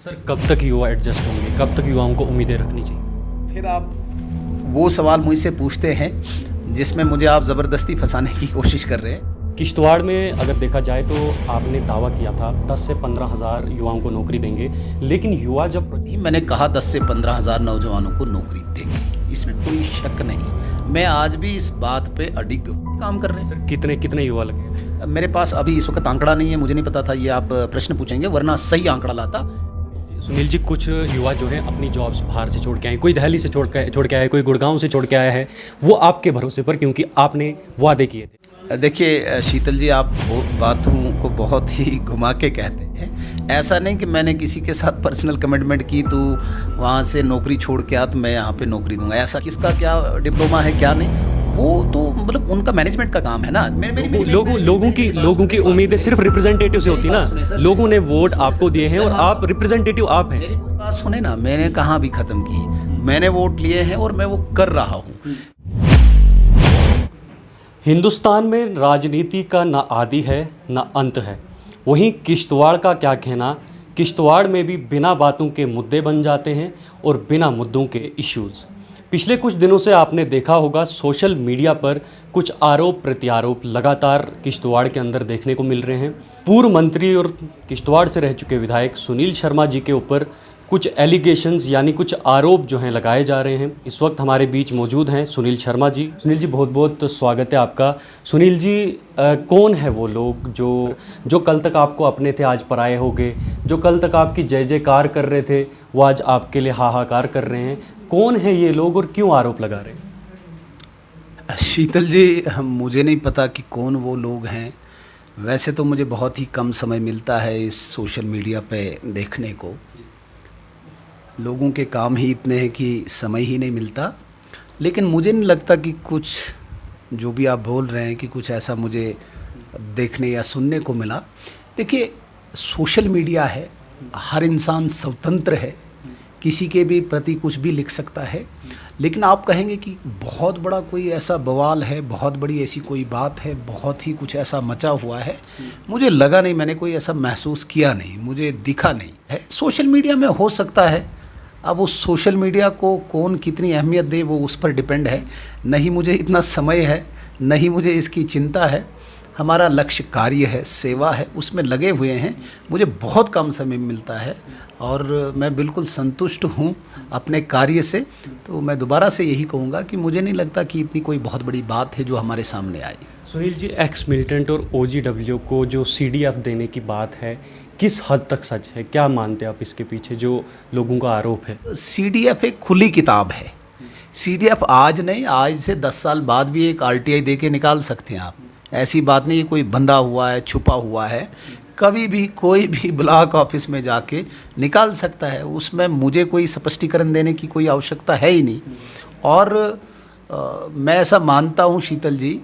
Sir कब तक युवा एडजस्ट होंगे, कब तक युवाओं को उम्मीदें रखनी चाहिए? फिर आप वो सवाल मुझसे पूछते हैं जिसमें मुझे आप ज़बरदस्ती फंसाने की कोशिश कर रहे हैं। किश्तवाड़ में अगर देखा जाए तो आपने दावा किया था 10 से 15 हज़ार युवाओं को नौकरी देंगे, लेकिन युवा जब मैंने कहा 10 से 15 हज़ार नौजवानों को नौकरी देंगे, इसमें कोई शक नहीं। मैं आज भी इस बात पे अडिग काम कर रहे हैं। सर कितने युवा लगे? मेरे पास अभी इस वक्त आंकड़ा नहीं है, मुझे नहीं पता था ये आप प्रश्न पूछेंगे, वरना सही आंकड़ा लाता। सुनील जी, कुछ युवा जो हैं अपनी जॉब्स बाहर से छोड़ के आए, कोई दिल्ली से छोड़ के आए, कोई गुड़गांव से छोड़ के आया है, वो आपके भरोसे पर, क्योंकि आपने वादे किए थे। देखिए शीतल जी, आप बातों को बहुत ही घुमा के कहते हैं। ऐसा नहीं कि मैंने किसी के साथ पर्सनल कमिटमेंट की तो वहाँ से नौकरी छोड़ के आ तो मैं यहाँ पे नौकरी दूंगा। ऐसा किसका क्या डिप्लोमा है क्या नहीं, वो तो मतलब उनका मैनेजमेंट का काम है ना। लोगों की उम्मीदें सिर्फ रिप्रेजेंटेटिव से होती ना। लोगों ने वोट आपको दिए हैं और आप रिप्रेजेंटेटिव आप हैं। मेरी पूरी बात सुने ना, मैंने कहाँ भी ख़त्म की। मैंने वोट लिए हैं और मैं वो कर रहा हूँ। हिंदुस्तान में राजनीति का ना आदि है ना अंत है। वहीं किश्तवाड़ का क्या कहना, किश्तवाड़ में भी बिना बातों के मुद्दे बन जाते हैं और बिना मुद्दों के इश्यूज़। पिछले कुछ दिनों से आपने देखा होगा सोशल मीडिया पर कुछ आरोप प्रत्यारोप लगातार किश्तवाड़ के अंदर देखने को मिल रहे हैं। पूर्व मंत्री और किश्तवाड़ से रह चुके विधायक सुनील शर्मा जी के ऊपर कुछ एलिगेशंस यानी कुछ आरोप जो हैं लगाए जा रहे हैं। इस वक्त हमारे बीच मौजूद हैं सुनील शर्मा जी। सुनील जी, बहुत बहुत स्वागत है आपका। सुनील जी, कौन है वो लोग जो कल तक आपको अपने थे आज पराये हो गए, जो कल तक आपकी जय जयकार कर रहे थे वो आज आपके लिए हाहाकार कर रहे हैं? कौन है ये लोग और क्यों आरोप लगा रहे हैं? शीतल जी, मुझे नहीं पता कि कौन वो लोग हैं। वैसे तो मुझे बहुत ही कम समय मिलता है इस सोशल मीडिया पे देखने को। लोगों के काम ही इतने हैं कि समय ही नहीं मिलता। लेकिन मुझे नहीं लगता कि कुछ जो भी आप बोल रहे हैं कि कुछ ऐसा मुझे देखने या सुनने को मिला। देखिए, सोशल मीडिया है, हर इंसान स्वतंत्र है, किसी के भी प्रति कुछ भी लिख सकता है। लेकिन आप कहेंगे कि बहुत बड़ा कोई ऐसा बवाल है, बहुत बड़ी ऐसी कोई बात है, बहुत ही कुछ ऐसा मचा हुआ है, मुझे लगा नहीं, मैंने कोई ऐसा महसूस किया नहीं, मुझे दिखा नहीं है। सोशल मीडिया में हो सकता है, अब उस सोशल मीडिया को कौन कितनी अहमियत दे वो उस पर डिपेंड है। नहीं मुझे इतना समय है, नहीं मुझे इसकी चिंता है। हमारा लक्ष्य कार्य है, सेवा है, उसमें लगे हुए हैं। मुझे बहुत कम समय मिलता है और मैं बिल्कुल संतुष्ट हूँ अपने कार्य से। तो मैं दोबारा से यही कहूँगा कि मुझे नहीं लगता कि इतनी कोई बहुत बड़ी बात है जो हमारे सामने आई। सुनील जी, एक्स मिलिटेंट और OGW को जो CDF देने की बात है, किस हद तक सच है? क्या मानते हैं आप इसके पीछे जो लोगों का आरोप है? CDF एक खुली किताब है। CDF आज नहीं, आज से 10 साल बाद भी एक RTI दे के निकाल सकते हैं आप। ऐसी बात नहीं, ये कोई बंधा हुआ है, छुपा हुआ है। कभी भी कोई भी ब्लॉक ऑफिस में जाके निकाल सकता है। उसमें मुझे कोई स्पष्टीकरण देने की कोई आवश्यकता है ही नहीं। और मैं ऐसा मानता हूँ शीतल जी,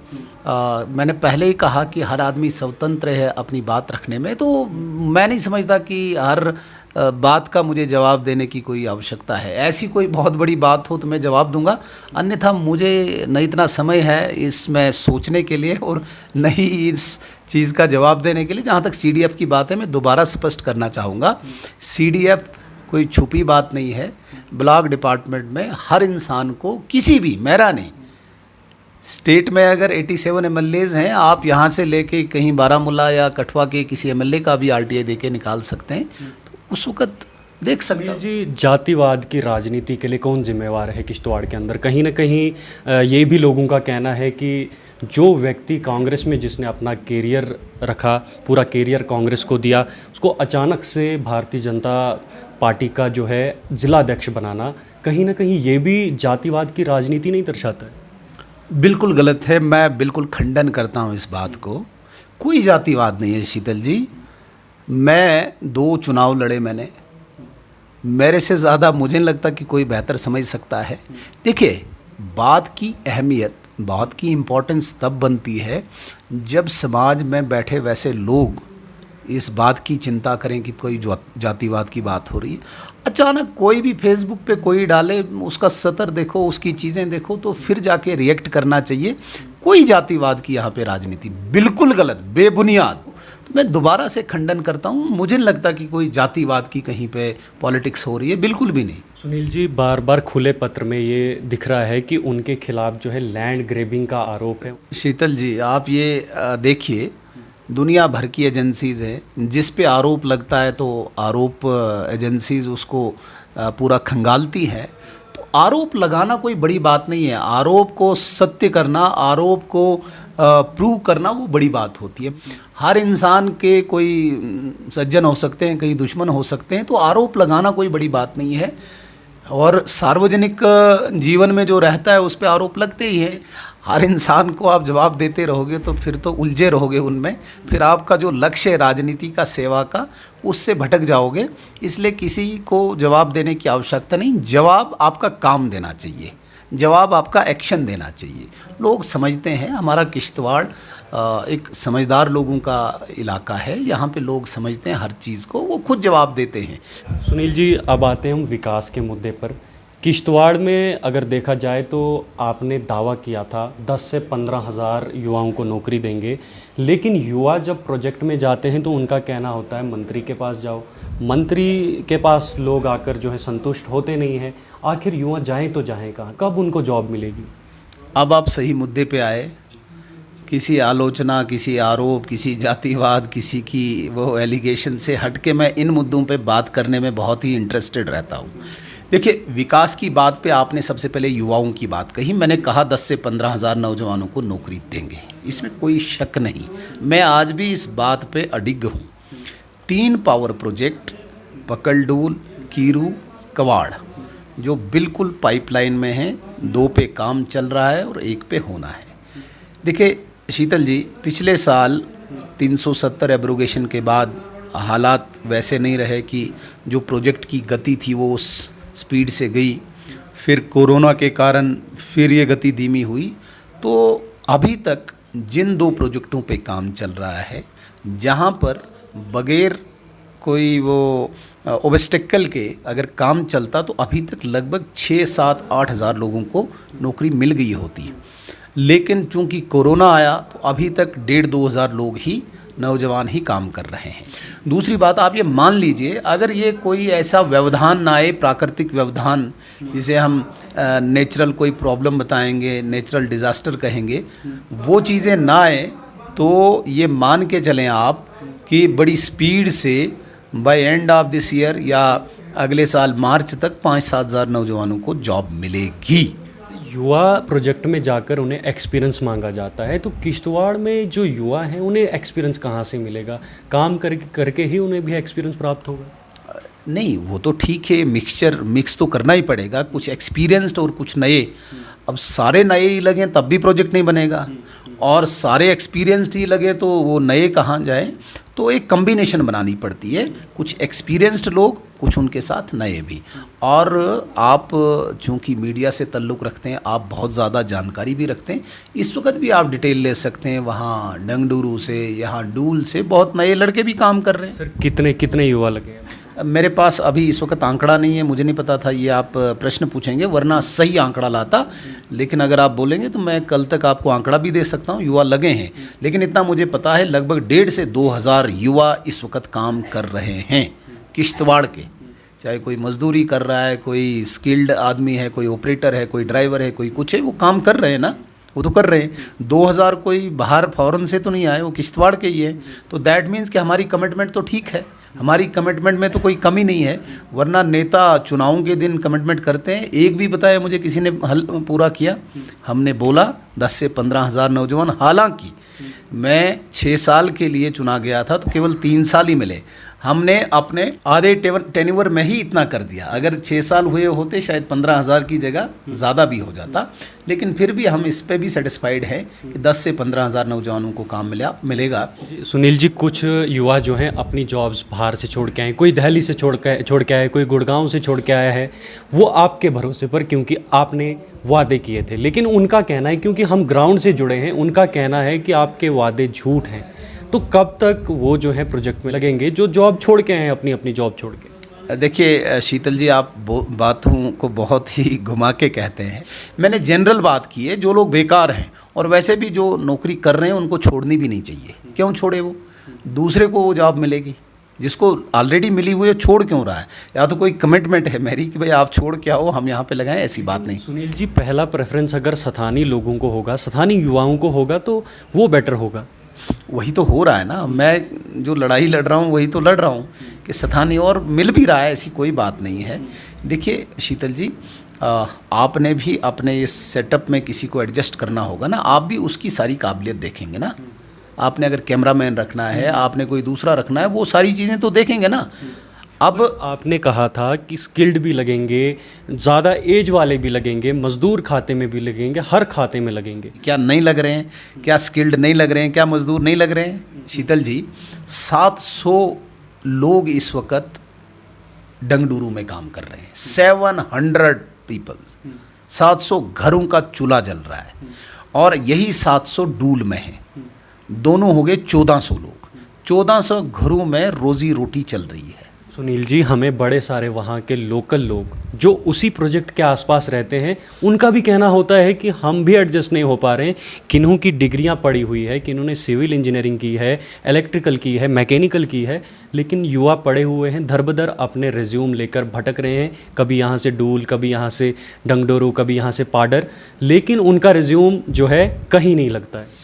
मैंने पहले ही कहा कि हर आदमी स्वतंत्र है अपनी बात रखने में। तो मैं नहीं समझता कि हर बात का मुझे जवाब देने की कोई आवश्यकता है। ऐसी कोई बहुत बड़ी बात हो तो मैं जवाब दूंगा, अन्यथा मुझे न इतना समय है इसमें सोचने के लिए और न ही इस चीज़ का जवाब देने के लिए। जहाँ तक CDF की बात है, मैं दोबारा स्पष्ट करना चाहूँगा, CDF कोई छुपी बात नहीं है। ब्लॉक डिपार्टमेंट में हर इंसान को, किसी भी, मेरा नहीं, स्टेट में अगर 87 MLAs हैं, आप यहाँ से लेके कहीं बारामूला या कठुआ के किसी MLA का भी RTI दे के निकाल सकते हैं। तो उस वक्त देख सकते हैं। जी, जातिवाद की राजनीति के लिए कौन जिम्मेवार है किश्तवाड़ के अंदर? कहीं ना कहीं ये भी लोगों का कहना है कि जो व्यक्ति कांग्रेस में जिसने अपना कैरियर रखा, पूरा कैरियर कांग्रेस को दिया, उसको अचानक से भारतीय जनता पार्टी का जो है जिलाध्यक्ष बनाना, कहीं ना कहीं ये भी जातिवाद की राजनीति नहीं दर्शाता है? बिल्कुल गलत है। मैं बिल्कुल खंडन करता हूँ इस बात को। कोई जातिवाद नहीं है शीतल जी। मैं 2 चुनाव लड़े मैंने, मेरे से ज़्यादा मुझे नहीं लगता कि कोई बेहतर समझ सकता है। देखिए, बात की अहमियत, बात की इम्पोर्टेंस तब बनती है जब समाज में बैठे वैसे लोग इस बात की चिंता करें कि कोई जातिवाद की बात हो रही है। अचानक कोई भी फेसबुक पे कोई डाले, उसका सतर देखो, उसकी चीज़ें देखो, तो फिर जाके रिएक्ट करना चाहिए। कोई जातिवाद की यहाँ पे राजनीति बिल्कुल गलत, बेबुनियाद। मैं दोबारा से खंडन करता हूँ, मुझे नहीं लगता कि कोई जातिवाद की कहीं पे पॉलिटिक्स हो रही है, बिल्कुल भी नहीं। सुनील जी, बार बार खुले पत्र में ये दिख रहा है कि उनके खिलाफ जो है लैंड ग्रेबिंग का आरोप है। शीतल जी, आप ये देखिए, दुनिया भर की एजेंसीज़ है, जिस पे आरोप लगता है तो आरोप एजेंसीज़ उसको पूरा खंगालती है। तो आरोप लगाना कोई बड़ी बात नहीं है, आरोप को सत्य करना, आरोप को प्रूव करना वो बड़ी बात होती है। हर इंसान के कोई सज्जन हो सकते हैं, कई दुश्मन हो सकते हैं, तो आरोप लगाना कोई बड़ी बात नहीं है। और सार्वजनिक जीवन में जो रहता है उस पर आरोप लगते ही हैं। हर इंसान को आप जवाब देते रहोगे तो फिर तो उलझे रहोगे उनमें, फिर आपका जो लक्ष्य है राजनीति का, सेवा का, उससे भटक जाओगे। इसलिए किसी को जवाब देने की आवश्यकता नहीं, जवाब आपका काम देना चाहिए, जवाब आपका एक्शन देना चाहिए। लोग समझते हैं, हमारा किश्तवाड़ एक समझदार लोगों का इलाका है, यहाँ पे लोग समझते हैं हर चीज़ को, वो खुद जवाब देते हैं। सुनील जी, अब आते हैं हम विकास के मुद्दे पर। किश्तवाड़ में अगर देखा जाए तो आपने दावा किया था 10 से 15 हज़ार युवाओं को नौकरी देंगे, लेकिन युवा जब प्रोजेक्ट में जाते हैं तो उनका कहना होता है मंत्री के पास जाओ, मंत्री के पास लोग आकर जो है संतुष्ट होते नहीं हैं। आखिर युवा जाएं तो जाएं कहाँ, कब उनको जॉब मिलेगी? अब आप सही मुद्दे पे आए। किसी आलोचना, किसी आरोप, किसी जातिवाद, किसी की वो एलिगेशन से हट के मैं इन मुद्दों पे बात करने में बहुत ही इंटरेस्टेड रहता हूँ। देखिए, विकास की बात पे आपने सबसे पहले युवाओं की बात कही। मैंने कहा 10 से 15 हज़ार नौजवानों को नौकरी देंगे, इसमें कोई शक नहीं। मैं आज भी इस बात पे अडिग हूँ। 3 पावर प्रोजेक्ट पकलडूल, कीरू, कवाड़, जो बिल्कुल पाइपलाइन में हैं, 2 पे काम चल रहा है और 1 पे होना है। देखिए शीतल जी, पिछले साल 370 एब्रोगेशन के बाद हालात वैसे नहीं रहे कि जो प्रोजेक्ट की गति थी वो उस स्पीड से गई। फिर कोरोना के कारण फिर ये गति धीमी हुई। तो अभी तक जिन 2 प्रोजेक्टों पे काम चल रहा है, जहाँ पर बगैर कोई वो ओब्स्टेकल के अगर काम चलता तो अभी तक लगभग 6, 7, 8 हज़ार लोगों को नौकरी मिल गई होती है। लेकिन चूंकि कोरोना आया तो अभी तक 1,5-2 हज़ार लोग ही, नौजवान ही काम कर रहे हैं। दूसरी बात, आप ये मान लीजिए, अगर ये कोई ऐसा व्यवधान ना आए, प्राकृतिक व्यवधान, जिसे हम नेचुरल कोई प्रॉब्लम बताएंगे, नेचुरल डिज़ास्टर कहेंगे, वो चीज़ें ना आए तो ये मान के चलें आप कि बड़ी स्पीड से by end of this year या अगले साल मार्च तक 5-7 हज़ार नौजवानों को जॉब मिलेगी। युवा प्रोजेक्ट में जाकर उन्हें एक्सपीरियंस मांगा जाता है, तो किश्तवाड़ में जो युवा हैं उन्हें एक्सपीरियंस कहाँ से मिलेगा? काम करके ही उन्हें भी एक्सपीरियंस प्राप्त होगा? नहीं, वो तो ठीक है, मिक्स तो करना ही पड़ेगा, कुछ एक्सपीरियंस्ड और कुछ नए। अब सारे नए ही लगें तब भी प्रोजेक्ट नहीं बनेगा, और सारे एक्सपीरियंस्ड ही लगे तो वो नए कहाँ जाए। तो एक कम्बिनेशन बनानी पड़ती है, कुछ एक्सपीरियंस्ड लोग, कुछ उनके साथ नए भी। और आप चूँकि मीडिया से ताल्लुक़ रखते हैं, आप बहुत ज़्यादा जानकारी भी रखते हैं, इस वक्त भी आप डिटेल ले सकते हैं। वहाँ डंगडूरू से, यहाँ डूल से बहुत नए लड़के भी काम कर रहे हैं। सर, कितने युवा लगे हैं? मेरे पास अभी इस वक्त आंकड़ा नहीं है, मुझे नहीं पता था, ये आप प्रश्न पूछेंगे, वरना सही आंकड़ा लाता। लेकिन अगर आप बोलेंगे तो मैं कल तक आपको आंकड़ा भी दे सकता हूँ, युवा लगे हैं। लेकिन इतना मुझे पता है, लगभग 1,500 से 2 हज़ार युवा इस वक्त काम कर रहे हैं किश्तवाड़ के। चाहे कोई मजदूरी कर रहा है, कोई स्किल्ड आदमी है, कोई ऑपरेटर है, कोई ड्राइवर है, कोई कुछ है, वो काम कर रहे हैं ना, वो तो कर रहे हैं। 2 हज़ार कोई बाहर फॉरेन से तो नहीं आए, वो किश्तवाड़ के ही है। तो दैट मीन्स कि हमारी कमिटमेंट तो ठीक है, हमारी कमिटमेंट में तो कोई कमी नहीं है। वरना नेता चुनावों के दिन कमिटमेंट करते हैं, एक भी बताया मुझे किसी ने हल पूरा किया? हमने बोला 10 से 15 हज़ार नौजवान। हालांकि मैं 6 साल के लिए चुना गया था तो केवल 3 साल ही मिले। हमने अपने आधे टेन्योर में ही इतना कर दिया। अगर 6 साल हुए होते शायद 15 हज़ार की जगह ज़्यादा भी हो जाता। लेकिन फिर भी हम इस पे भी सेटिस्फाइड हैं कि 10 से 15 हज़ार नौजवानों को काम मिलेगा। सुनील जी, कुछ युवा जो हैं अपनी जॉब्स बाहर से छोड़ के आए, कोई दिल्ली से छोड़ के आए, कोई गुड़गांव से छोड़ के आया है, वो आपके भरोसे पर, क्योंकि आपने वादे किए थे। लेकिन उनका कहना है, क्योंकि हम ग्राउंड से जुड़े हैं, उनका कहना है कि आपके वादे झूठ हैं। तो कब तक वो जो है प्रोजेक्ट में लगेंगे जो जॉब छोड़ के आए हैं, अपनी जॉब छोड़ के? देखिए शीतल जी, आप बातों को बहुत ही घुमा के कहते हैं। मैंने जनरल बात की है, जो लोग बेकार हैं और वैसे भी जो नौकरी कर रहे हैं उनको छोड़नी भी नहीं चाहिए। क्यों छोड़े वो? दूसरे को वो जॉब मिलेगी, जिसको ऑलरेडी मिली हुई है छोड़ क्यों रहा है? या तो कोई कमिटमेंट है मेरी कि भाई आप छोड़ के आओ, हम यहाँ पे लगाएं, ऐसी बात नहीं। सुनील जी, पहला प्रेफरेंस अगर स्थानीय लोगों को होगा, स्थानीय युवाओं को होगा तो वो बेटर होगा। वही तो हो रहा है ना, मैं जो लड़ाई लड़ रहा हूँ वही तो लड़ रहा हूँ कि स्थानीय, और मिल भी रहा है, ऐसी कोई बात नहीं है। देखिए शीतल जी, आपने भी अपने इस सेटअप में किसी को एडजस्ट करना होगा ना, आप भी उसकी सारी काबिलियत देखेंगे ना। आपने अगर कैमरामैन रखना है, आपने कोई दूसरा रखना है, वो सारी चीज़ें तो देखेंगे ना। अब आपने कहा था कि स्किल्ड भी लगेंगे, ज़्यादा एज वाले भी लगेंगे, मजदूर खाते में भी लगेंगे, हर खाते में लगेंगे। क्या नहीं लग रहे हैं? क्या स्किल्ड नहीं लग रहे हैं? क्या मजदूर नहीं लग रहे हैं? शीतल जी, 700 लोग इस वक्त डंगडूरू में काम कर रहे हैं, 700 पीपल, 700 घरों का चूल्हा जल रहा है, और यही 700 डूल में है। दोनों हो गए 1400 लोग, 1400 घरों में रोजी रोटी चल रही है। सुनील जी, हमें बड़े सारे वहाँ के लोकल लोग जो उसी प्रोजेक्ट के आसपास रहते हैं, उनका भी कहना होता है कि हम भी एडजस्ट नहीं हो पा रहे हैं। किन्हों की डिग्रियाँ पड़ी हुई है, किन्हों ने सिविल इंजीनियरिंग की है, इलेक्ट्रिकल की है, मैकेनिकल की है, लेकिन युवा पड़े हुए हैं, दर-बदर अपने रिज्यूम लेकर भटक रहे हैं, कभी यहाँ से डूल, कभी यहाँ से डंगडोरू, कभी यहाँ से पाडर, लेकिन उनका रिज्यूम जो है कहीं नहीं लगता है।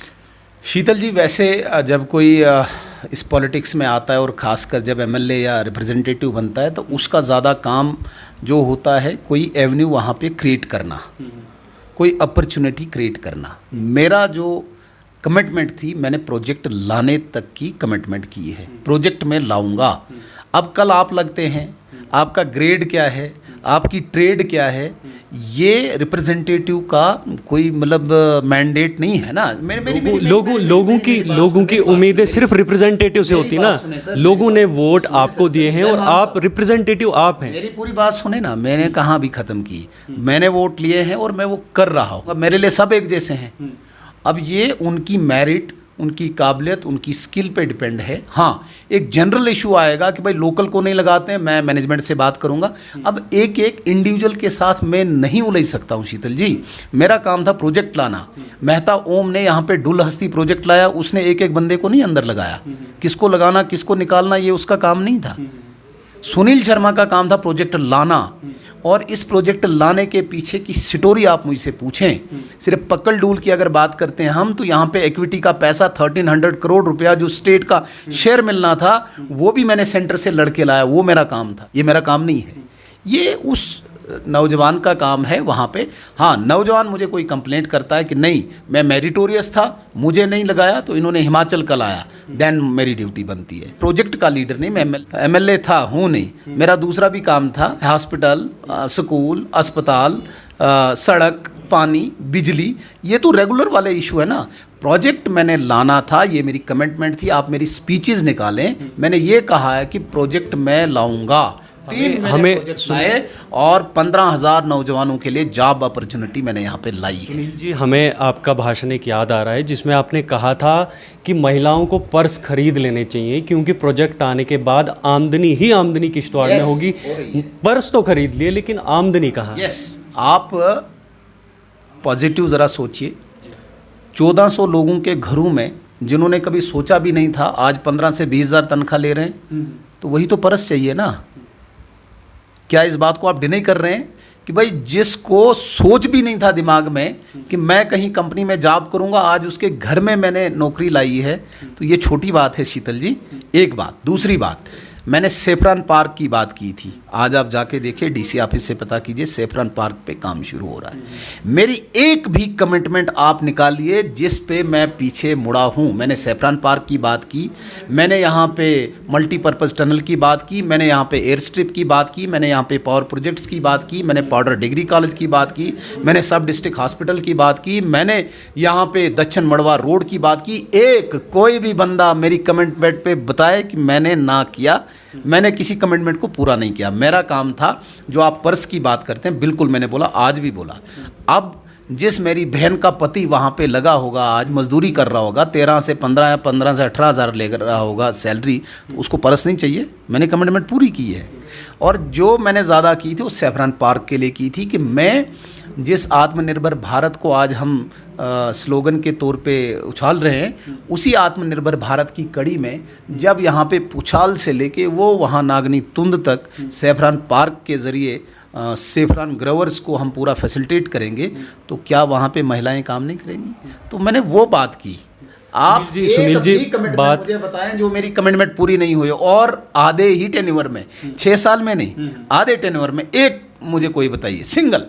शीतल जी, वैसे जब कोई इस पॉलिटिक्स में आता है और ख़ासकर जब एमएलए या रिप्रेजेंटेटिव बनता है, तो उसका ज़्यादा काम जो होता है कोई एवेन्यू वहाँ पे क्रिएट करना, कोई अपॉर्चुनिटी क्रिएट करना। मेरा जो कमिटमेंट थी, मैंने प्रोजेक्ट लाने तक की कमिटमेंट की है, प्रोजेक्ट में लाऊंगा। अब कल आप लगते हैं, आपका ग्रेड क्या है, आपकी ट्रेड क्या है, ये रिप्रेजेंटेटिव का कोई मतलब मैंडेट नहीं है ना। लोगों की उम्मीदें सिर्फ रिप्रेजेंटेटिव से होती ना। लोगों ने वोट आपको दिए हैं और आप रिप्रेजेंटेटिव आप हैं। मेरी पूरी बात सुने ना, मैंने कहाँ भी ख़त्म की, मैंने वोट लिए हैं और मैं वो कर रहा हूँ। मेरे लिए सब एक जैसे हैं। अब ये उनकी मेरिट, उनकी काबिलियत, उनकी स्किल पे डिपेंड है। हाँ, एक जनरल इशू आएगा कि भाई लोकल को नहीं लगाते हैं, मैं मैनेजमेंट से बात करूंगा। अब एक एक इंडिविजुअल के साथ मैं नहीं उलझ सकता हूँ शीतल जी। मेरा काम था प्रोजेक्ट लाना। मेहता ओम ने यहाँ पे डुलहस्ती प्रोजेक्ट लाया, उसने एक एक बंदे को नहीं अंदर लगाया। किसको लगाना, किसको निकालना, ये उसका काम नहीं था। सुनील शर्मा का काम था प्रोजेक्ट लाना, और इस प्रोजेक्ट लाने के पीछे की स्टोरी आप मुझसे पूछें, सिर्फ पकड़ डूल की अगर बात करते हैं हम, तो यहाँ पे इक्विटी का पैसा 1300 करोड़ रुपया जो स्टेट का शेयर मिलना था, वो भी मैंने सेंटर से लड़के लाया। वो मेरा काम था, ये मेरा काम नहीं है, ये उस नौजवान का काम है वहाँ पे। हाँ, नौजवान मुझे कोई कंप्लेंट करता है कि नहीं मैं मेरिटोरियस था, मुझे नहीं लगाया, तो इन्होंने हिमाचल का लाया, देन मेरी ड्यूटी बनती है। प्रोजेक्ट का लीडर नहीं, मैं एमएलए था, हूँ नहीं। मेरा दूसरा भी काम था, हॉस्पिटल, स्कूल, अस्पताल, सड़क, पानी, बिजली, ये तो रेगुलर वाले इशू है ना। प्रोजेक्ट मैंने लाना था, ये मेरी कमिटमेंट थी। आप मेरी स्पीचेस निकालें, मैंने ये कहा है कि प्रोजेक्ट मैं लाऊंगा। हमें लाए और 15,000 नौजवानों के लिए जॉब अपॉर्चुनिटी मैंने यहाँ पे लाई है। सुनील जी, हमें आपका भाषण एक याद आ रहा है जिसमें आपने कहा था कि महिलाओं को पर्स खरीद लेने चाहिए, क्योंकि प्रोजेक्ट आने के बाद आमदनी ही आमदनी किश्तवाड़ में होगी। पर्स तो खरीद लिए, लेकिन आमदनी कहाँ? यस, आप पॉजिटिव ज़रा सोचिए। 1400 लोगों के घरों में जिन्होंने कभी सोचा भी नहीं था, आज 15 से 20,000 तनख्वाह ले रहे हैं, तो वही तो पर्स चाहिए ना। क्या इस बात को आप डिनाई कर रहे हैं कि भाई जिसको सोच भी नहीं था दिमाग में कि मैं कहीं कंपनी में जॉब करूंगा, आज उसके घर में मैंने नौकरी लाई है, तो ये छोटी बात है शीतल जी। एक बात। दूसरी बात, मैंने सेफ्रॉन पार्क की बात की थी। आज आप जाके देखिए, डीसी ऑफिस से पता कीजिए, सेफ्रॉन पार्क पे काम शुरू हो रहा है। मेरी एक भी कमिटमेंट आप निकालिए जिस पे मैं पीछे मुड़ा हूँ। मैंने सेफ्रॉन पार्क की बात की, मैंने यहाँ पे मल्टीपर्पज़ टनल की बात की, मैंने यहाँ पे एयर स्ट्रिप की बात की, मैंने यहाँ पे पावर प्रोजेक्ट्स की बात की, मैंने पाउडर डिग्री कॉलेज की बात की, मैंने सब डिस्ट्रिक्ट हॉस्पिटल की बात की, मैंने यहाँ पे दक्षिण मड़वा रोड की बात की। एक कोई भी बंदा मेरी कमिटमेंट पे बताए कि मैंने ना किया, मैंने किसी कमिटमेंट को पूरा नहीं किया। मेरा काम था, जो आप पर्स की बात करते हैं, बिल्कुल मैंने बोला, आज भी बोला। अब जिस मेरी बहन का पति वहाँ पे लगा होगा, आज मजदूरी कर रहा होगा, 13 से 15 या 15 से 18,000 ले रहा होगा सैलरी, तो उसको पर्स नहीं चाहिए। मैंने कमिटमेंट पूरी की है। और जो मैंने ज़्यादा की थी वो सेफ्रॉन पार्क के लिए की थी कि मैं जिस आत्मनिर्भर भारत को आज हम स्लोगन के तौर पे उछाल रहे हैं, उसी आत्मनिर्भर भारत की कड़ी में जब यहाँ पे पुछाल से लेके वो वहाँ नागनी तुंद तक सैफरान पार्क के ज़रिए सेफरान ग्रोवर्स को हम पूरा फैसिलिटेट करेंगे, तो क्या वहाँ पे महिलाएं काम नहीं करेंगी? तो मैंने वो बात की। आप सुनील जी बात मुझे बताएं जो मेरी कमिटमेंट पूरी नहीं हुई, और आधे ही टेन्योर में, 6 साल में नहीं, आधे टेन्योर में एक मुझे कोई बताइए सिंगल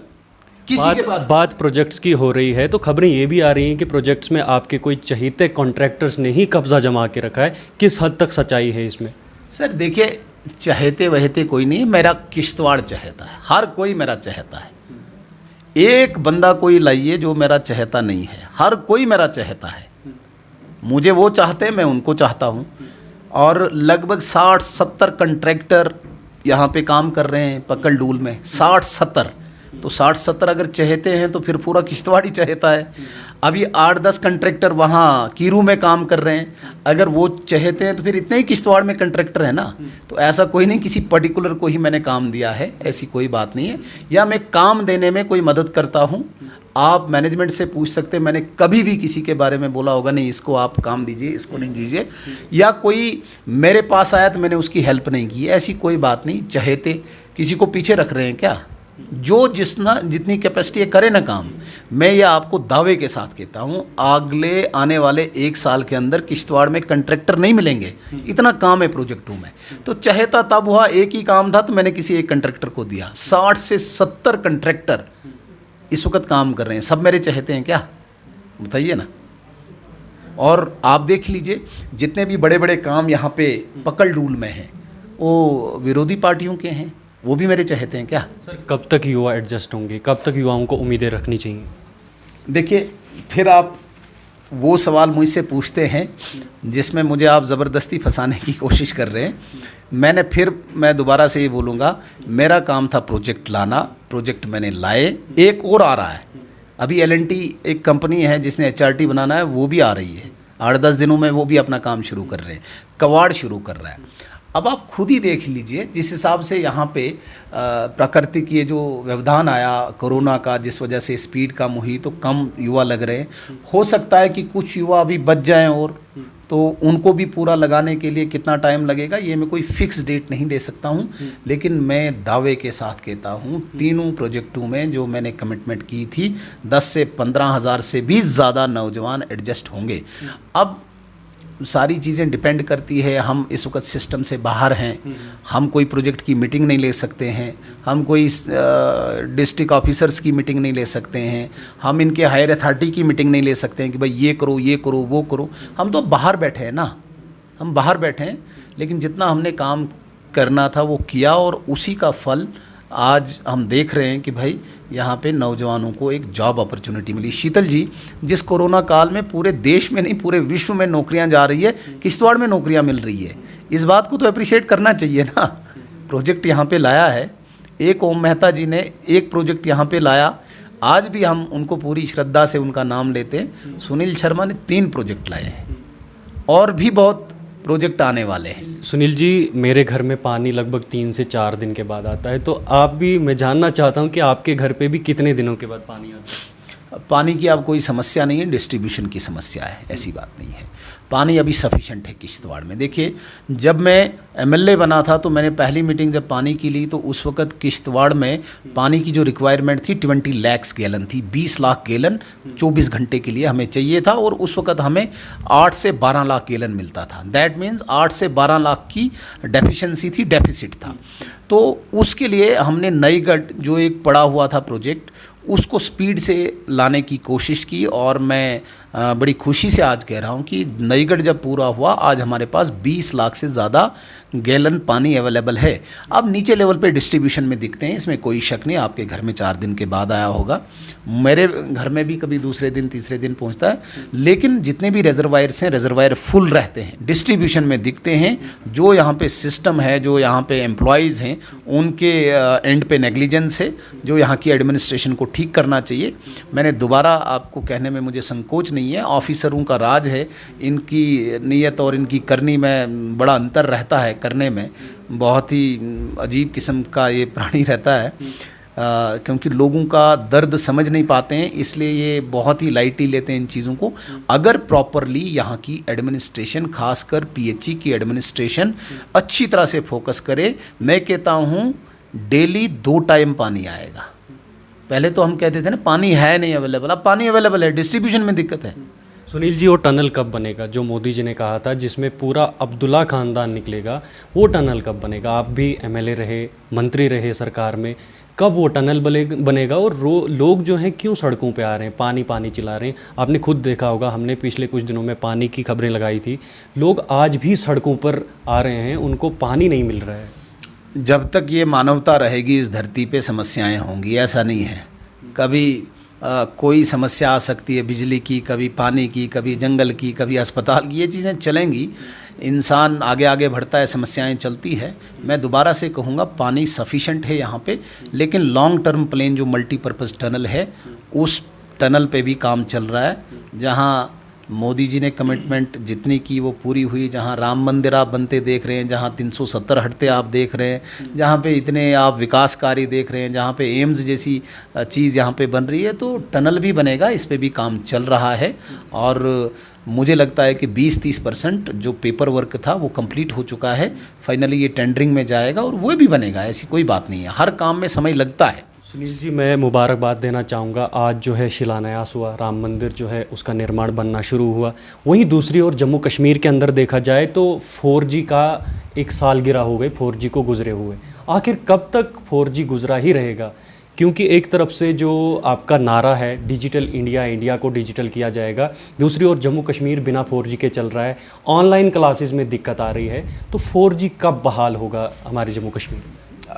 किसी के पास। बात प्रोजेक्ट्स की हो रही है तो खबरें ये भी आ रही हैं कि प्रोजेक्ट्स में आपके कोई चहेते कॉन्ट्रैक्टर्स ने ही कब्जा जमा के रखा है। किस हद तक सच्चाई है इसमें? सर देखिए, चहेते वहेते कोई नहीं, मेरा किश्तवाड़ चहेता है, हर कोई मेरा चहेता है। एक बंदा कोई लाइए जो मेरा चहेता नहीं है, हर कोई मेरा चहेता है। मुझे वो चाहते हैं, मैं उनको चाहता हूँ। और लगभग 60-70 कॉन्ट्रैक्टर यहाँ पे काम कर रहे हैं पकल डूल में, 60-70। तो 60-70 अगर चहेते हैं तो फिर पूरा किश्तवाड़ ही चहेता है। अभी 8-10 कॉन्ट्रैक्टर वहाँ कीरू में काम कर रहे हैं, अगर वो चहेते हैं तो फिर इतने ही किश्तवाड़ में कॉन्ट्रैक्टर है ना। तो ऐसा कोई नहीं किसी पर्टिकुलर को ही मैंने काम दिया है, ऐसी कोई बात नहीं है। या मैं काम देने में कोई मदद करता हूँ, आप मैनेजमेंट से पूछ सकते हैं, मैंने कभी भी किसी के बारे में बोला होगा नहीं इसको आप काम दीजिए, इसको नहीं दीजिए, या कोई मेरे पास आया तो मैंने उसकी हेल्प नहीं की, ऐसी कोई बात नहीं। चहेते किसी को पीछे रख रहे हैं क्या? जो जितनी कैपेसिटी है करे ना काम। मैं ये आपको दावे के साथ कहता हूँ, अगले आने वाले 1 साल के अंदर किश्तवाड़ में कॉन्ट्रैक्टर नहीं मिलेंगे, इतना काम है प्रोजेक्टों में। तो चहेता तब हुआ, एक ही काम था तो मैंने किसी एक कॉन्ट्रैक्टर को दिया। 60 से 70 कॉन्ट्रैक्टर इस वक्त काम कर रहे हैं, सब मेरे चहेते हैं क्या? बताइए ना। और आप देख लीजिए जितने भी बड़े बड़े काम यहाँ पे पकल डूल में हैं वो विरोधी पार्टियों के हैं, वो भी मेरे चहेते हैं क्या? सर कब तक युवा एडजस्ट होंगे, कब तक युवाओं को उम्मीदें रखनी चाहिए? देखिए, फिर आप वो सवाल मुझसे पूछते हैं जिसमें मुझे आप ज़बरदस्ती फंसाने की कोशिश कर रहे हैं। मैं दोबारा से ये बोलूँगा, मेरा काम था प्रोजेक्ट लाना, प्रोजेक्ट मैंने लाए, एक और आ रहा है। अभी L&T एक कंपनी है जिसने HRT बनाना है, वो भी आ रही है, 8-10 दिनों में वो भी अपना काम शुरू कर रहे हैं, कवाड़ शुरू कर रहा है। अब आप खुद ही देख लीजिए जिस हिसाब से यहाँ पे प्रकृति की जो व्यवधान आया कोरोना का, जिस वजह से स्पीड कम हुई तो कम युवा लग रहे हैं। हो सकता है कि कुछ युवा अभी बच जाएं, और तो उनको भी पूरा लगाने के लिए कितना टाइम लगेगा ये मैं कोई फिक्स डेट नहीं दे सकता हूँ। लेकिन मैं दावे के साथ कहता हूँ, तीनों प्रोजेक्टों में जो मैंने कमिटमेंट की थी 10 से 15 हज़ार से भी ज़्यादा नौजवान एडजस्ट होंगे। अब सारी चीज़ें डिपेंड करती है, हम इस वक्त सिस्टम से बाहर हैं, हम कोई प्रोजेक्ट की मीटिंग नहीं ले सकते हैं, हम कोई डिस्ट्रिक्ट ऑफिसर्स की मीटिंग नहीं ले सकते हैं, हम इनके हायर अथॉरिटी की मीटिंग नहीं ले सकते हैं कि भाई ये करो वो करो। हम तो बाहर बैठे हैं ना, हम बाहर बैठे हैं, लेकिन जितना हमने काम करना था वो किया, और उसी का फल आज हम देख रहे हैं कि भाई यहाँ पे नौजवानों को एक जॉब अपॉर्चुनिटी मिली। शीतल जी, जिस कोरोना काल में पूरे देश में नहीं पूरे विश्व में नौकरियाँ जा रही है, किश्तवाड़ में नौकरियाँ मिल रही है, इस बात को तो अप्रिशिएट करना चाहिए ना। प्रोजेक्ट यहाँ पे लाया है, एक ओम मेहता जी ने एक प्रोजेक्ट यहाँ पे लाया, आज भी हम उनको पूरी श्रद्धा से उनका नाम लेते हैं। सुनील शर्मा ने 3 प्रोजेक्ट लाए हैं, और भी बहुत प्रोजेक्ट आने वाले हैं। सुनील जी, मेरे घर में पानी लगभग 3 से 4 दिन के बाद आता है, तो आप भी, मैं जानना चाहता हूं कि आपके घर पे भी कितने दिनों के बाद पानी आता है? पानी की अब कोई समस्या नहीं है, डिस्ट्रीब्यूशन की समस्या है, ऐसी बात नहीं है। पानी अभी सफिशेंट है किश्तवाड़ में। देखिए, जब मैं MLA बना था तो मैंने पहली मीटिंग जब पानी की ली तो उस वक्त किश्तवाड़ में पानी की जो रिक्वायरमेंट थी 20 लाख गैलन थी, 20 लाख गैलन 24 घंटे के लिए हमें चाहिए था, और उस वक्त हमें 8 से 12 लाख गैलन मिलता था। दैट मीन्स 8 से 12 लाख की डेफिशिएंसी थी, डेफिसिट था। तो उसके लिए हमने नईगढ़ जो एक पड़ा हुआ था प्रोजेक्ट, उसको स्पीड से लाने की कोशिश की, और मैं बड़ी खुशी से आज कह रहा हूँ कि नईगढ़ जब पूरा हुआ, आज हमारे पास 20 लाख से ज़्यादा गैलन पानी अवेलेबल है। अब नीचे लेवल पे डिस्ट्रीब्यूशन में दिखते हैं, इसमें कोई शक नहीं। आपके घर में 4 दिन के बाद आया होगा, मेरे घर में भी कभी दूसरे दिन तीसरे दिन पहुंचता है, लेकिन जितने भी रिजर्वायर्स हैं, रिजर्वायर फुल रहते हैं, डिस्ट्रीब्यूशन में दिखते हैं। जो यहाँ पे सिस्टम है, जो यहाँ पे एम्प्लॉयज़ हैं, उनके एंड पे नेग्लिजेंस है, जो यहाँ की एडमिनिस्ट्रेशन को ठीक करना चाहिए। मैंने दोबारा आपको कहने में मुझे संकोच नहीं है, ऑफिसरों का राज है, इनकी नीयत और इनकी करनी में बड़ा अंतर रहता है, करने में बहुत ही अजीब किस्म का ये प्राणी रहता है। क्योंकि लोगों का दर्द समझ नहीं पाते हैं, इसलिए ये बहुत ही लाइटली लेते हैं इन चीज़ों को। अगर प्रॉपरली यहाँ की एडमिनिस्ट्रेशन, खासकर पीएचई की एडमिनिस्ट्रेशन अच्छी तरह से फोकस करे, मैं कहता हूँ डेली 2 टाइम पानी आएगा। पहले तो हम कहते थे ना पानी है नहीं अवेलेबल, अब पानी अवेलेबल है, डिस्ट्रीब्यूशन में दिक्कत है। सुनील जी, वो टनल कब बनेगा जो मोदी जी ने कहा था, जिसमें पूरा अब्दुल्ला खानदान निकलेगा, वो टनल कब बनेगा? आप भी एमएलए रहे, मंत्री रहे सरकार में, कब वो टनल बनेगा? और लोग जो हैं क्यों सड़कों पे आ रहे हैं, पानी पानी चिल्ला रहे हैं? आपने खुद देखा होगा, हमने पिछले कुछ दिनों में पानी की खबरें लगाई थी, लोग आज भी सड़कों पर आ रहे हैं, उनको पानी नहीं मिल रहा है। जब तक ये मानवता रहेगी इस धरती पे समस्याएं होंगी, ऐसा नहीं है। कभी कोई समस्या आ सकती है, बिजली की, कभी पानी की, कभी जंगल की, कभी अस्पताल की, ये चीज़ें चलेंगी। इंसान आगे आगे बढ़ता है, समस्याएं चलती है। मैं दोबारा से कहूँगा पानी सफिशेंट है यहाँ पे, लेकिन लॉन्ग टर्म प्लान जो मल्टीपर्पज़ टनल है, उस टनल पे भी काम चल रहा है। जहाँ मोदी जी ने कमिटमेंट जितनी की वो पूरी हुई, जहाँ राम मंदिर आप बनते देख रहे हैं, जहाँ 370 हटते आप देख रहे हैं, जहाँ पे इतने आप विकास कार्य देख रहे हैं, जहाँ पे एम्स जैसी चीज़ यहाँ पे बन रही है, तो टनल भी बनेगा, इस पे भी काम चल रहा है। और मुझे लगता है कि 20-30% जो पेपर वर्क था वो कंप्लीट हो चुका है। फाइनली ये टेंडरिंग में जाएगा और वो भी बनेगा, ऐसी कोई बात नहीं है। हर काम में समय लगता है। सुनील जी, मैं मुबारकबाद देना चाहूँगा, आज जो है शिलान्यास हुआ, राम मंदिर जो है उसका निर्माण बनना शुरू हुआ। वहीं दूसरी ओर जम्मू कश्मीर के अंदर देखा जाए तो 4G का एक सालगिरह हो गई, 4G को गुजरे हुए। आखिर कब तक 4G गुजरा ही रहेगा? क्योंकि एक तरफ से जो आपका नारा है डिजिटल इंडिया, इंडिया को डिजिटल किया जाएगा, दूसरी ओर जम्मू कश्मीर बिना 4G के चल रहा है, ऑनलाइन क्लासेस में दिक्कत आ रही है, तो 4G कब बहाल होगा हमारे जम्मू कश्मीर में?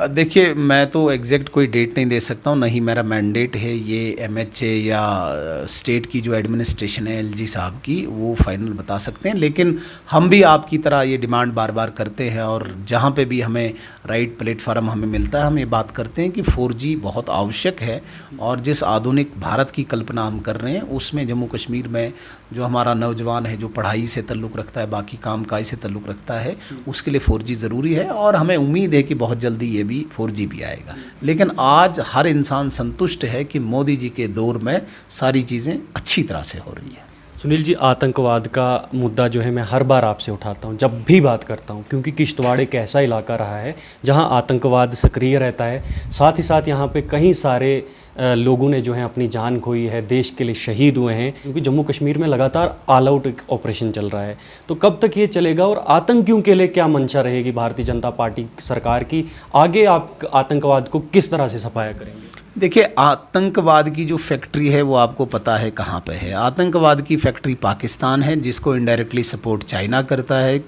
देखिए, मैं तो एग्जैक्ट कोई डेट नहीं दे सकता हूँ, नहीं मेरा मैंडेट है। ये MHA या स्टेट की जो एडमिनिस्ट्रेशन है LG साहब की, वो फाइनल बता सकते हैं। लेकिन हम भी आपकी तरह ये डिमांड बार बार करते हैं, और जहाँ पे भी हमें राइट प्लेटफार्म हमें मिलता है, हम ये बात करते हैं कि 4G बहुत आवश्यक है। और जिस आधुनिक भारत की कल्पना हम कर रहे हैं, उसमें जम्मू कश्मीर में जो हमारा नौजवान है, जो पढ़ाई से ताल्लुक़ रखता है, बाकी काम काज से ताल्लुक़ रखता है, उसके लिए 4G ज़रूरी है। और हमें उम्मीद है कि बहुत जल्दी ये भी 4G भी आएगा। लेकिन आज हर इंसान संतुष्ट है कि मोदी जी के दौर में सारी चीज़ें अच्छी तरह से हो रही है। सुनील जी, आतंकवाद का मुद्दा जो है मैं हर बार आपसे उठाता हूं, जब भी बात करता हूं, क्योंकि किश्तवाड़ एक ऐसा इलाका रहा है जहां आतंकवाद सक्रिय रहता है। साथ ही साथ यहां पे कई सारे लोगों ने जो है अपनी जान खोई है, देश के लिए शहीद हुए हैं, क्योंकि जम्मू कश्मीर में लगातार ऑल आउट ऑपरेशन चल रहा है। तो कब तक ये चलेगा और आतंकियों के लिए क्या मंशा रहेगी भारतीय जनता पार्टी सरकार की? आगे आप आतंकवाद को किस तरह से सफाया करेंगे? देखिए, आतंकवाद की जो फैक्ट्री है वो आपको पता है कहाँ पे है। आतंकवाद की फैक्ट्री पाकिस्तान है, जिसको इनडायरेक्टली सपोर्ट चाइना करता है।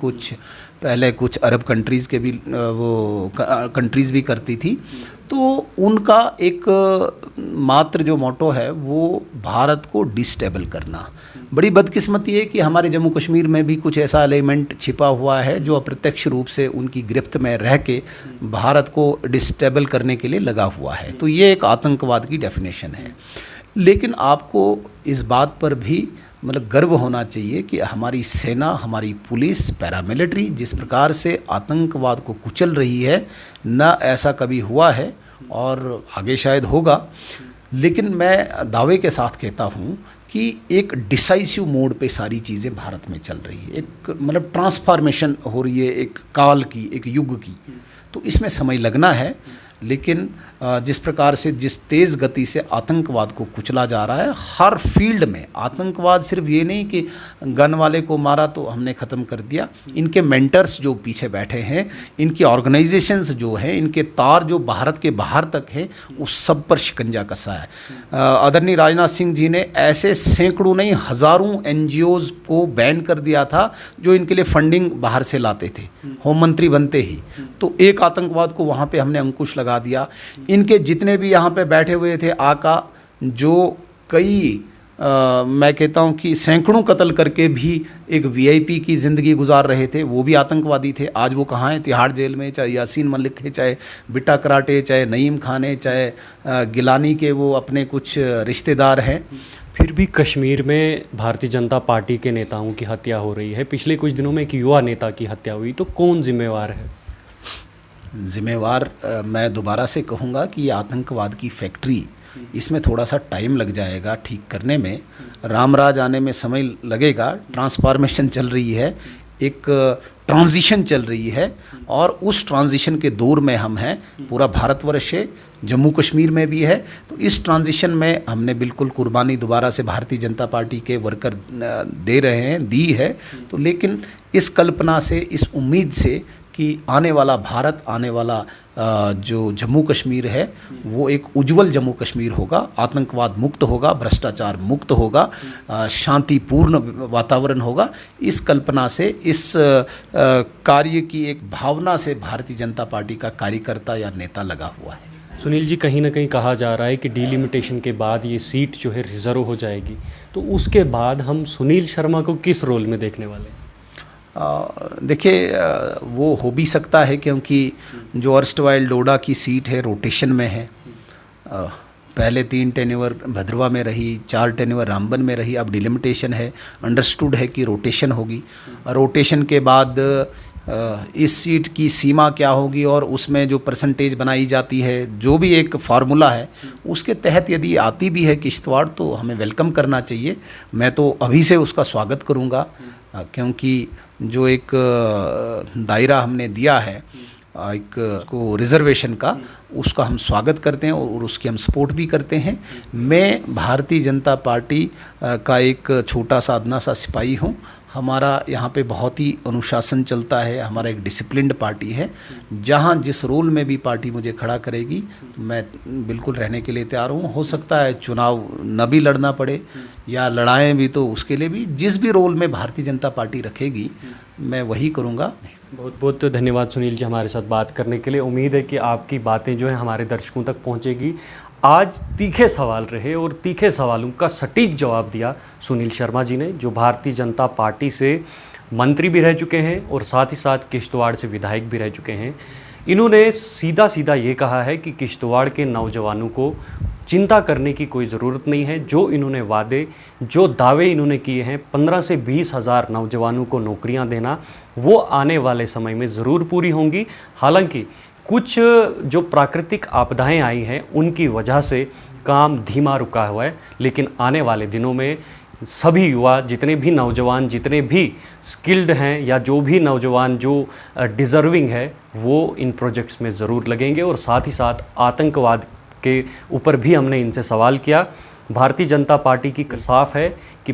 पहले कुछ अरब कंट्रीज़ के भी वो कंट्रीज़ भी करती थी। तो उनका एक मात्र जो मोटो है वो भारत को डिस्टेबल करना। बड़ी बदकिस्मती है कि हमारे जम्मू कश्मीर में भी कुछ ऐसा एलिमेंट छिपा हुआ है जो अप्रत्यक्ष रूप से उनकी गिरफ्त में रह के भारत को डिस्टेबल करने के लिए लगा हुआ है। तो ये एक आतंकवाद की डेफिनेशन है। लेकिन आपको इस बात पर भी मतलब गर्व होना चाहिए कि हमारी सेना, हमारी पुलिस, पैरामिलिट्री जिस प्रकार से आतंकवाद को कुचल रही है, ना ऐसा कभी हुआ है और आगे शायद होगा। लेकिन मैं दावे के साथ कहता हूँ कि एक डिसाइसिव मोड पे सारी चीज़ें भारत में चल रही है। एक मतलब ट्रांसफॉर्मेशन हो रही है, एक काल की, एक युग की। तो इसमें समय लगना है। लेकिन जिस प्रकार से, जिस तेज़ गति से आतंकवाद को कुचला जा रहा है हर फील्ड में, आतंकवाद सिर्फ ये नहीं कि गन वाले को मारा तो हमने ख़त्म कर दिया। इनके मेंटर्स जो पीछे बैठे हैं, इनकी ऑर्गेनाइजेशंस जो हैं, इनके तार जो भारत के बाहर तक हैं, उस सब पर शिकंजा कसा है। आदरणीय राजनाथ सिंह जी ने ऐसे सैकड़ों नहीं हज़ारों NGOs को बैन कर दिया था जो इनके लिए फंडिंग बाहर से लाते थे, होम मंत्री बनते ही। तो एक आतंकवाद को वहाँ पे हमने अंकुश लगा दिया। इनके जितने भी यहाँ पे बैठे हुए थे आका, जो कई मैं कहता हूँ कि सैकड़ों कत्ल करके भी एक VIP की ज़िंदगी गुजार रहे थे, वो भी आतंकवादी थे। आज वो कहाँ हैं? तिहाड़ जेल में। चाहे यासीन मलिक है, चाहे बिट्टा कराटे, चाहे नईम खान है, चाहे गिलानी के वो अपने कुछ रिश्तेदार हैं। फिर भी कश्मीर में भारतीय जनता पार्टी के नेताओं की हत्या हो रही है। पिछले कुछ दिनों में एक युवा नेता की हत्या हुई, तो कौन जिम्मेवार है? जिम्मेवार मैं दोबारा से कहूँगा कि ये आतंकवाद की फैक्ट्री, इसमें थोड़ा सा टाइम लग जाएगा ठीक करने में, रामराज आने में समय लगेगा। ट्रांसफॉर्मेशन चल रही है, एक ट्रांजिशन चल रही है और उस ट्रांजिशन के दौर में हम हैं। पूरा भारतवर्ष है, जम्मू कश्मीर में भी है। तो इस ट्रांजिशन में हमने बिल्कुल कुर्बानी दोबारा से भारतीय जनता पार्टी के वर्कर दे रहे हैं, दी है। तो लेकिन इस कल्पना से, इस उम्मीद से कि आने वाला भारत, आने वाला जो जम्मू कश्मीर है वो एक उज्जवल जम्मू कश्मीर होगा, आतंकवाद मुक्त होगा, भ्रष्टाचार मुक्त होगा, शांतिपूर्ण वातावरण होगा। इस कल्पना से, इस कार्य की एक भावना से भारतीय जनता पार्टी का कार्यकर्ता या नेता लगा हुआ है। सुनील जी, कहीं ना कहीं कहा जा रहा है कि डिलिमिटेशन के बाद ये सीट जो है रिजर्व हो जाएगी, तो उसके बाद हम सुनील शर्मा को किस रोल में देखने वाले हैं? देखिए, वो हो भी सकता है क्योंकि जो अर्स्टवाइल डोडा की सीट है रोटेशन में है। पहले 3 टेन्योर भद्रवा में रही, 4 टेन्योर रामबन में रही, अब डिलिमिटेशन है, अंडरस्टूड है कि रोटेशन होगी। रोटेशन के बाद इस सीट की सीमा क्या होगी और उसमें जो परसेंटेज बनाई जाती है, जो भी एक फार्मूला है, उसके तहत यदि आती भी है किश्तवाड़ तो हमें वेलकम करना चाहिए। मैं तो अभी से उसका स्वागत करूंगा, क्योंकि जो एक दायरा हमने दिया है एक को रिजर्वेशन का, उसका हम स्वागत करते हैं और उसकी हम सपोर्ट भी करते हैं। मैं भारतीय जनता पार्टी का एक छोटा सा अदना सा सिपाही हूँ। हमारा यहाँ पे बहुत ही अनुशासन चलता है, हमारा एक डिसिप्लिन्ड पार्टी है। जहाँ जिस रोल में भी पार्टी मुझे खड़ा करेगी तो मैं बिल्कुल रहने के लिए तैयार हूँ। हो सकता है चुनाव न भी लड़ना पड़े या लड़ाएं भी, तो उसके लिए भी जिस भी रोल में भारतीय जनता पार्टी रखेगी मैं वही करूँगा। बहुत बहुत धन्यवाद सुनील जी हमारे साथ बात करने के लिए। उम्मीद है कि आपकी बातें जो हैं हमारे दर्शकों तक पहुंचेगी। आज तीखे सवाल रहे और तीखे सवालों का सटीक जवाब दिया सुनील शर्मा जी ने, जो भारतीय जनता पार्टी से मंत्री भी रह चुके हैं और साथ ही साथ किश्तवाड़ से विधायक भी रह चुके हैं। इन्होंने सीधा सीधा ये कहा है कि किश्तवाड़ के नौजवानों को चिंता करने की कोई ज़रूरत नहीं है। जो इन्होंने वादे, जो दावे इन्होंने किए हैं 15 से 20 हज़ार नौजवानों को नौकरियां देना, वो आने वाले समय में ज़रूर पूरी होंगी। हालांकि कुछ जो प्राकृतिक आपदाएं आई हैं उनकी वजह से काम धीमा रुका हुआ है, लेकिन आने वाले दिनों में सभी युवा, जितने भी नौजवान, जितने भी स्किल्ड हैं या जो भी नौजवान जो डिज़र्विंग है, वो इन प्रोजेक्ट्स में ज़रूर लगेंगे। और साथ ही साथ आतंकवाद के ऊपर भी हमने इनसे सवाल किया। भारतीय जनता पार्टी की साफ है कि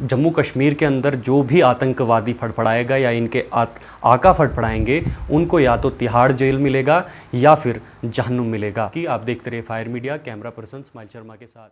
जम्मू कश्मीर के अंदर जो भी आतंकवादी फड़फड़ाएगा या इनके आका फड़फड़ाएंगे, उनको या तो तिहाड़ जेल मिलेगा या फिर जहन्नुम मिलेगा। कि आप देखते रहिए fire media, camera person smile Sharma के साथ।